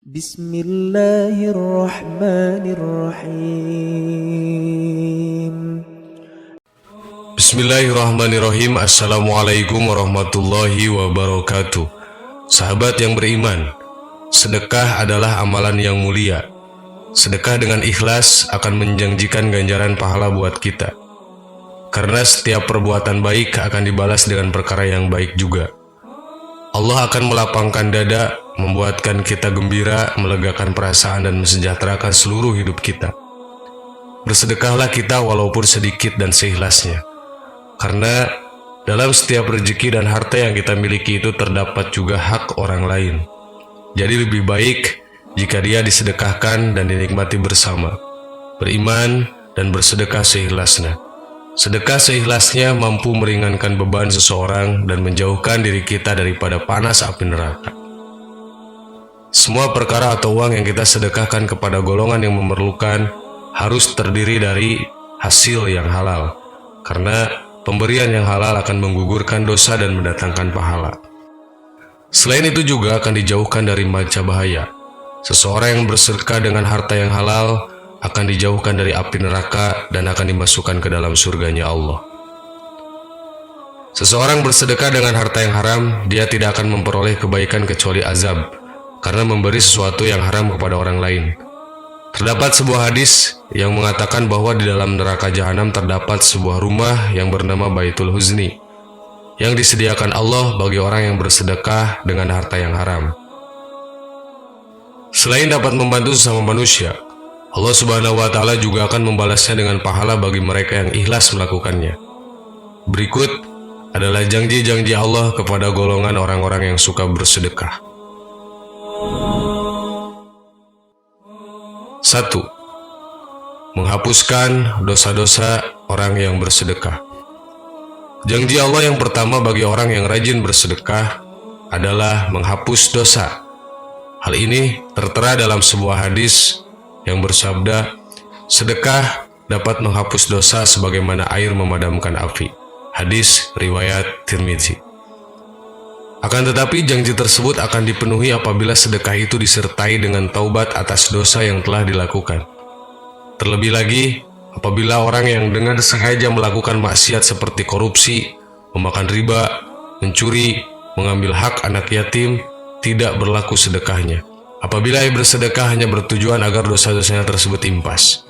Bismillahirrahmanirrahim. Bismillahirrahmanirrahim. Assalamualaikum warahmatullahi wabarakatuh. Sahabat yang beriman, sedekah adalah amalan yang mulia. Sedekah dengan ikhlas akan menjanjikan ganjaran pahala buat kita. Karena setiap perbuatan baik akan dibalas dengan perkara yang baik juga. Allah akan melapangkan dada, membuatkan kita gembira, melegakan perasaan dan mensejahterakan seluruh hidup kita. Bersedekahlah kita walaupun sedikit dan seikhlasnya. Karena dalam setiap rezeki dan harta yang kita miliki itu terdapat juga hak orang lain. Jadi lebih baik jika dia disedekahkan dan dinikmati bersama. Beriman dan bersedekah seikhlasnya. Sedekah seikhlasnya mampu meringankan beban seseorang dan menjauhkan diri kita daripada panas api neraka. Semua perkara atau uang yang kita sedekahkan kepada golongan yang memerlukan harus terdiri dari hasil yang halal. Karena pemberian yang halal akan menggugurkan dosa dan mendatangkan pahala. Selain itu juga akan dijauhkan dari manca bahaya. Seseorang yang bersedekah dengan harta yang halal akan dijauhkan dari api neraka dan akan dimasukkan ke dalam surganya Allah. Seseorang bersedekah dengan harta yang haram, dia tidak akan memperoleh kebaikan kecuali azab, karena memberi sesuatu yang haram kepada orang lain. Terdapat sebuah hadis yang mengatakan bahwa di dalam neraka jahanam terdapat sebuah rumah yang bernama Baitul Huzni, yang disediakan Allah bagi orang yang bersedekah dengan harta yang haram. Selain dapat membantu sesama manusia, Allah Subhanahu wa Ta'ala juga akan membalasnya dengan pahala bagi mereka yang ikhlas melakukannya. Berikut adalah janji-janji Allah kepada golongan orang-orang yang suka bersedekah. 1. Menghapuskan dosa-dosa orang yang bersedekah. Janji Allah yang pertama bagi orang yang rajin bersedekah adalah menghapus dosa. Hal ini tertera dalam sebuah hadis yang bersabda, sedekah dapat menghapus dosa sebagaimana air memadamkan api. Hadis riwayat Tirmidzi. Akan tetapi janji tersebut akan dipenuhi apabila sedekah itu disertai dengan taubat atas dosa yang telah dilakukan. Terlebih lagi, apabila orang yang dengan sengaja melakukan maksiat seperti korupsi, memakan riba, mencuri, mengambil hak anak yatim, tidak berlaku sedekahnya. Apabila ia bersedekah hanya bertujuan agar dosa-dosanya tersebut impas.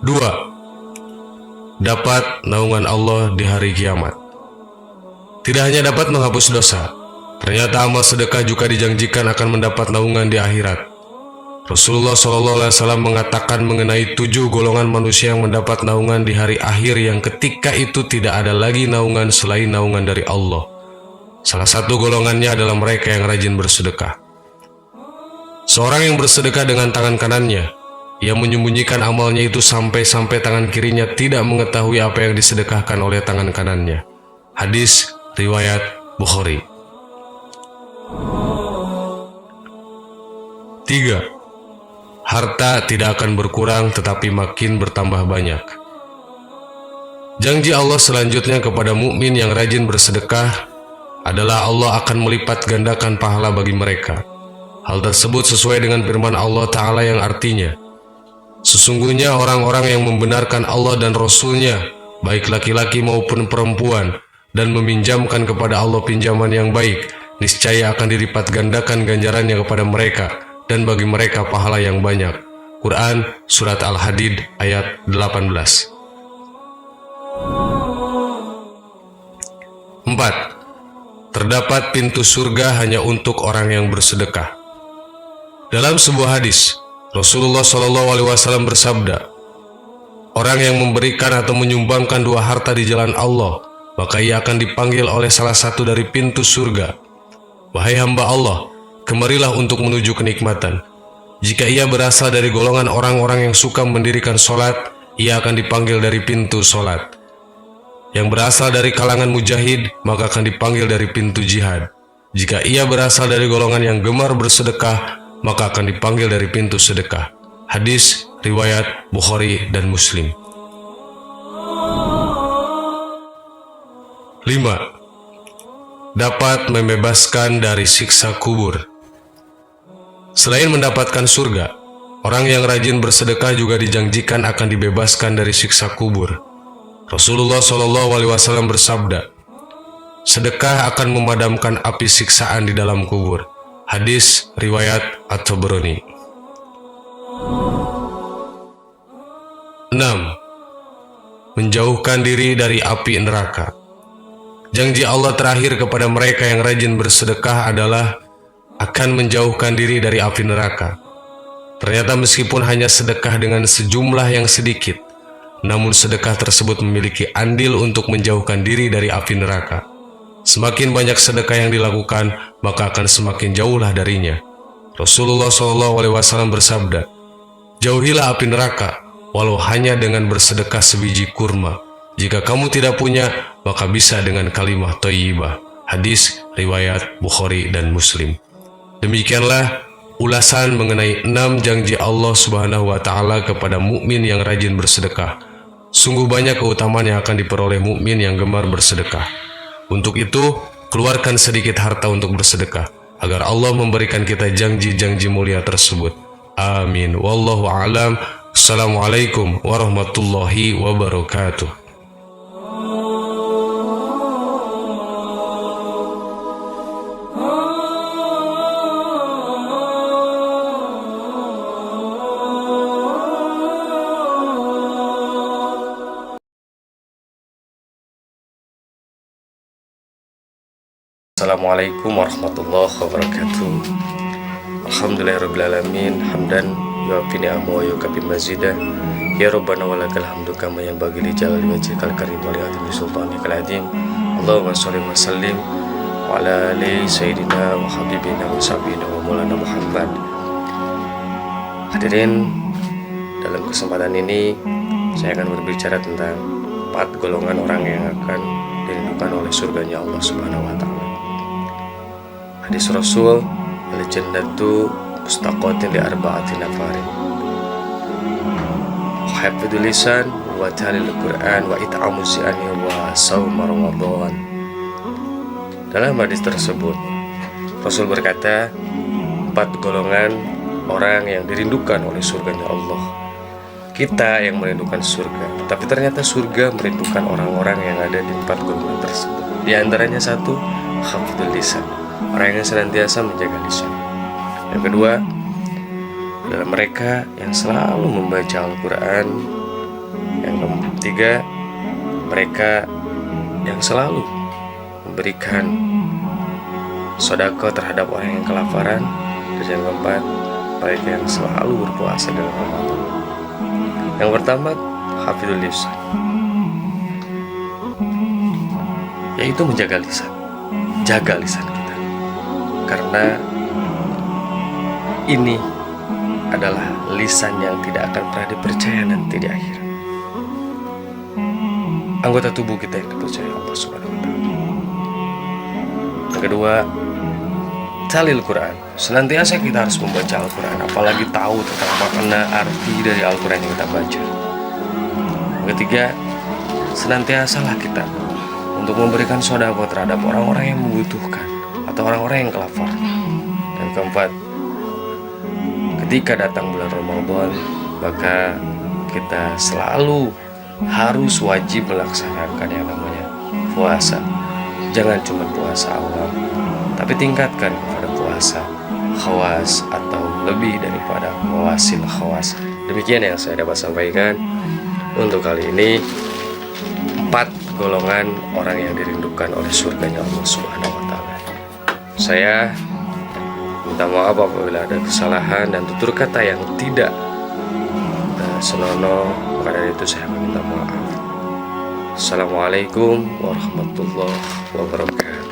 2. Dapat naungan Allah di hari kiamat. Tidak hanya dapat menghapus dosa, ternyata amal sedekah juga dijanjikan akan mendapat naungan di akhirat. Rasulullah SAW mengatakan mengenai 7 golongan manusia yang mendapat naungan di hari akhir yang ketika itu tidak ada lagi naungan selain naungan dari Allah. Salah satu golongannya adalah mereka yang rajin bersedekah. Seorang yang bersedekah dengan tangan kanannya, ia menyembunyikan amalnya itu sampai-sampai tangan kirinya tidak mengetahui apa yang disedekahkan oleh tangan kanannya. Hadis riwayat Bukhari. 3. Harta tidak akan berkurang tetapi makin bertambah banyak. Janji Allah selanjutnya kepada mukmin yang rajin bersedekah adalah Allah akan melipat gandakan pahala bagi mereka. Hal tersebut sesuai dengan firman Allah Ta'ala yang artinya, sesungguhnya orang-orang yang membenarkan Allah dan Rasul-Nya, baik laki-laki maupun perempuan, dan meminjamkan kepada Allah pinjaman yang baik, niscaya akan dilipat gandakan ganjarannya kepada mereka, dan bagi mereka pahala yang banyak. Quran Surat Al-Hadid ayat 18. 4. Terdapat pintu surga hanya untuk orang yang bersedekah. Dalam sebuah hadis, Rasulullah SAW bersabda, orang yang memberikan atau menyumbangkan 2 harta di jalan Allah, maka ia akan dipanggil oleh salah satu dari pintu surga. Wahai hamba Allah, kemarilah untuk menuju kenikmatan. Jika ia berasal dari golongan orang-orang yang suka mendirikan sholat, ia akan dipanggil dari pintu sholat. Yang berasal dari kalangan mujahid, maka akan dipanggil dari pintu jihad. Jika ia berasal dari golongan yang gemar bersedekah, maka akan dipanggil dari pintu sedekah. Hadis riwayat Bukhari dan Muslim. 5. dapat membebaskan dari siksa kubur. Selain mendapatkan surga, orang yang rajin bersedekah juga dijanjikan akan dibebaskan dari siksa kubur. Rasulullah SAW bersabda, sedekah akan memadamkan api siksaan di dalam kubur. Hadis riwayat At-Tabrani. 6. Menjauhkan diri dari api neraka. Janji Allah terakhir kepada mereka yang rajin bersedekah adalah akan menjauhkan diri dari api neraka. Ternyata meskipun hanya sedekah dengan sejumlah yang sedikit, namun sedekah tersebut memiliki andil untuk menjauhkan diri dari api neraka. Semakin banyak sedekah yang dilakukan, maka akan semakin jauhlah darinya. Rasulullah SAW bersabda, jauhilah api neraka, walau hanya dengan bersedekah sebiji kurma. Jika kamu tidak punya, maka bisa dengan kalimah thayyibah. Hadis riwayat Bukhari dan Muslim. Demikianlah ulasan mengenai 6 janji Allah Subhanahu wa taala kepada mukmin yang rajin bersedekah. Sungguh banyak keutamaan yang akan diperoleh mukmin yang gemar bersedekah. Untuk itu, keluarkan sedikit harta untuk bersedekah agar Allah memberikan kita janji-janji mulia tersebut. Amin. Wallahu a'lam. Assalamualaikum warahmatullahi wabarakatuh. Assalamualaikum warahmatullahi wabarakatuh. Alhamdulillahirrabbilalamin. Hamdan yuafi ni'amahu wa yukafi mazidah. Ya Rabbana walakal hamdu kama yanbaghi li jalali wajhikal karim wa li azimi sultanikal azim. Allahumma sholli wa sallim wa ala ali sayyidina wa habibina wa sahbina wa maulana Muhammad. Hadirin, dalam kesempatan ini saya akan berbicara tentang 4 golongan orang yang akan dirindukan oleh surganya Allah Subhanahu wa taala. Hadis Rasul, al-jannatu mustaqatin li arba'ati nafarin. Hafidhul lisan wa talil Quran wa it'amu zi'ani wa shaum Ramadan. Dalam hadis tersebut, Rasul berkata, 4 golongan orang yang dirindukan oleh surganya Allah. Kita yang merindukan surga, tapi ternyata surga merindukan orang-orang yang ada di 4 golongan tersebut. Di antaranya 1, hafidhul lisan, orang yang senantiasa menjaga lisan. Yang kedua adalah mereka yang selalu membaca Al-Quran. Yang ketiga, mereka yang selalu memberikan sedekah terhadap orang yang kelaparan. Dan yang keempat, mereka yang selalu berpuasa dalam Ramadan. Yang pertama, hafidhul lisan, yaitu menjaga lisan. Jaga lisan kita, karena ini adalah lisan yang tidak akan pernah dipercaya nanti di akhirat. Anggota tubuh kita yang dipercaya Allah Subhanahu wa taala. Yang kedua, talil Quran. Senantiasa kita harus membaca Al-Quran, apalagi tahu tentang makna arti dari Al-Quran yang kita baca. Yang ketiga, senantiasalah kita untuk memberikan sedekah terhadap orang-orang yang membutuhkan atau orang-orang yang kelaparan. Dan keempat, ketika datang bulan Ramadan, maka kita selalu harus wajib melaksanakan yang namanya puasa. Jangan cuma puasa awam, tapi tingkatkan kepada puasa khawas atau lebih daripada wasil khawas. Demikian yang saya dapat sampaikan untuk kali ini. 4 golongan orang yang dirindukan oleh surganya Allah Subhanahu wa taala. Saya minta maaf apabila ada kesalahan dan tutur kata yang tidak senonoh, maka dari itu saya meminta maaf. Assalamualaikum warahmatullahi wabarakatuh.